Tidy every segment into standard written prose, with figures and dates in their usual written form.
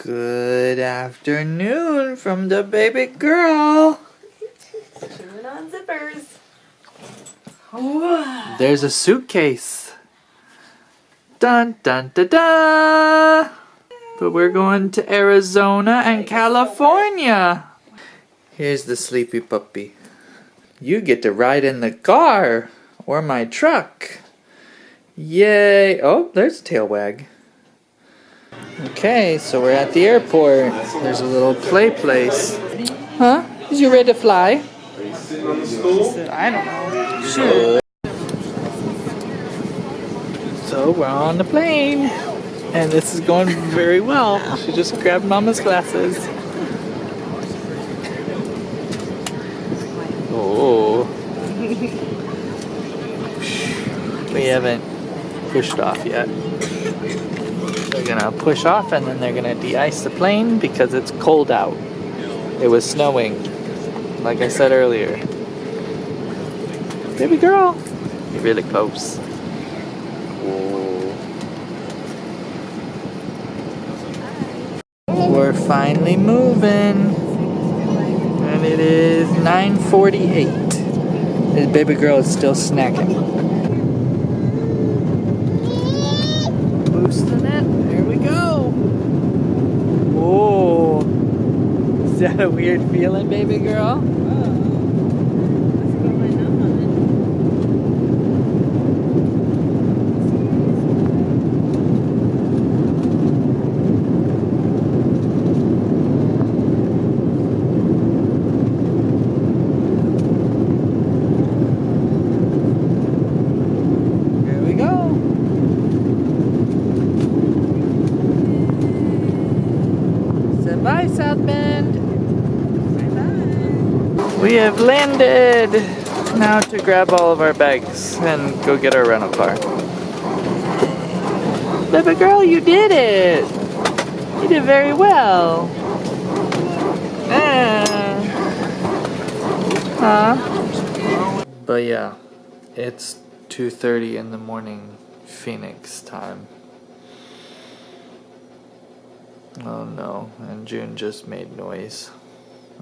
Good afternoon from the baby girl. Chewing on zippers. There's a suitcase. Dun dun da da. But we're going to Arizona and California. Here's the sleepy puppy. You get to ride in the car or my truck. Yay. Oh, there's a tail wag. Okay, so we're at the airport. There's a little play place. Huh? Is you ready to fly? I don't know. Sure. So we're on the plane. And this is going very well. She just grabbed Mama's glasses. Oh. We haven't pushed off yet. They're gonna push off and then they're gonna de-ice the plane because it's cold out. It was snowing, like I said earlier. Baby girl, you're really close. Whoa. We're finally moving, and it is 9:48. This baby girl is still snacking. Boosting it. There we go. Whoa. Is that a weird feeling, baby girl? Here we go. Bye, South Bend. Bye-bye. We have landed. Now to grab all of our bags and go get our rental car. Baby girl, you did it. You did very well. Huh? But yeah, it's 2:30 in the morning Phoenix time. Oh no, and June just made noise.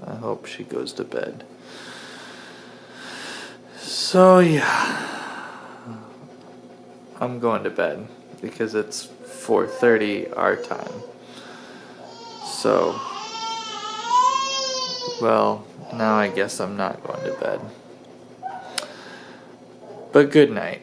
I hope she goes to bed. So yeah, I'm going to bed because it's 4:30 our time. So, well, now I guess I'm not going to bed. But good night.